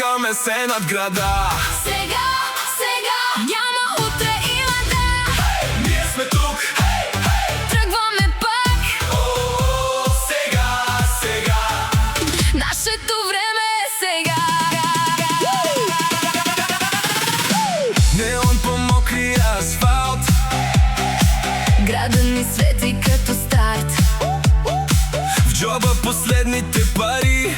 Вдигаме се над града. Сега, няма утре, има да. Ние сме тук, Тръгваме пак. сега. Нашето време е сега. Неон по мокрия асфалт. Града ни свети като старт. В джоба последните пари.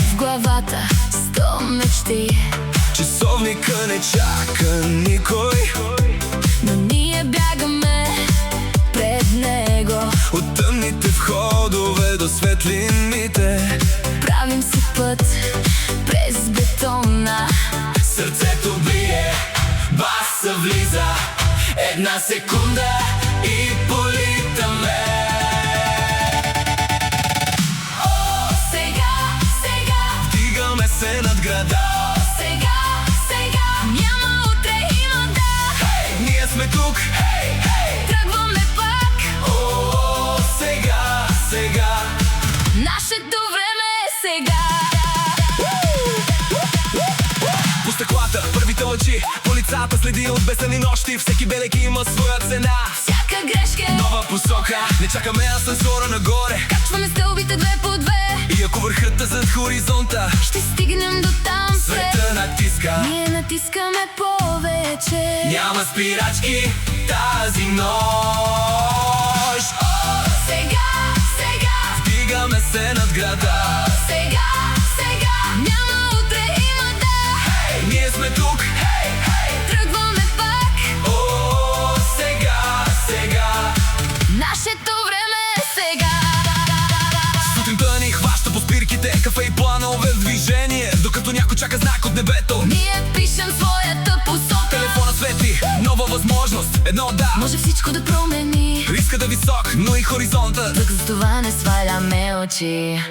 В главата 100 мечти. Часовника не чака никой, Но ние бягаме пред него. от тъмните входове до светлините. Правим си път през бетона. Сърцето бие, баса влиза. Една секунда и политаме. Сега, Вдигаме се над града. сега, няма утре, има да. Ние сме тук, Тръгваме пак. сега. Нашето време е сега. По стъклата, първите лъчи. По лицата следи от бесени нощи. Всеки белег има своя цена. Всяка грешка е Нова посока, не чакаме асансьора нагоре. Качваме стълбите две по две. И ако върхът е зад хоризонта, Ще стигнем до там пред. света натиска. Ние натискаме повече. Няма спирачки тази нощ. Сега, Вдигаме се над града. сега, няма утре, има да. Ние сме тук, Тръгваме пак. сега. Нашето време е сега. Сутринта ни хваща по спирките, кафе и планове в движение. Докато някой чака знак от небето, Ние пишем своята посока. телефона свети, нова възможност. Едно да, Може всичко да промени. риска да висок, но и хоризонтът. Пък за това не сваляме очи.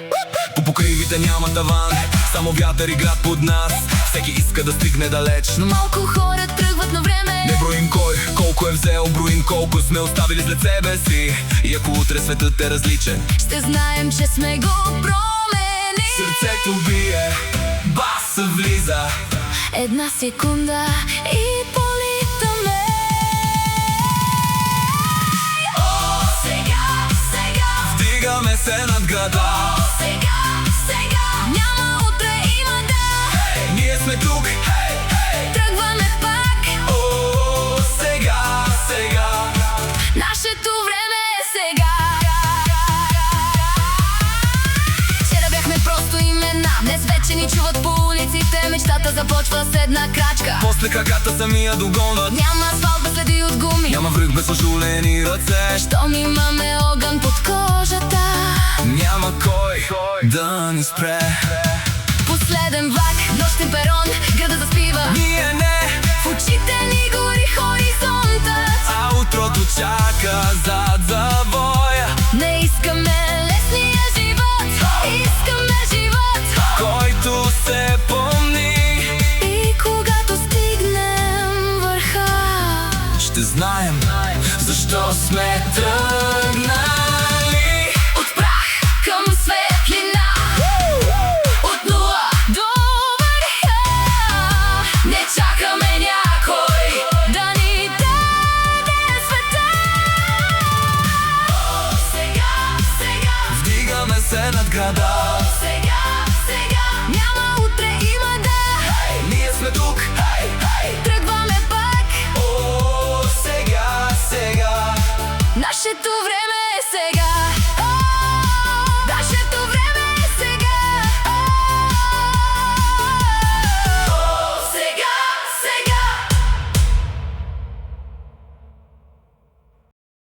По покривите няма таван, само вятър и град под нас. Всеки иска да стигне далеч, Но малко хора тръгват на време. не броим кой, колко е взел, броим колко сме оставили след себе си. И ако утре светът е различен, Ще знаем, че сме го променили. сърцето бие, баса влиза. Една секунда и политаме. Сега, Вдигаме се над града. сега, няма утре, има да. Ние сме тук, Тръгваме пак. сега. Нашето време е сега. Вчера бяхме просто имена. Днес вече ни чуват по улиците. Мечтата започва с една крачка. После краката самия догонват. Няма асфалт без следи от гуми. Няма връх без ожулени ръце. Щом имаме огън под кожата. Няма кой да ни спре. Последен влак, нощен перон, града заспива. Ние не, В очите ни гори хоризонтът. а утрото чака зад завоя. Не искаме лесния живот, искаме живот. Който се помни, И когато стигнем върха, ще знаем защо сме тръгнали. от прах към светлина, от нула до върха. Не чакаме някой да ни даде света. Сега, Вдигаме се над града. сега, няма утре, има да. Ние сме тук, Тръгваме пак. сега. Нашето време е сега.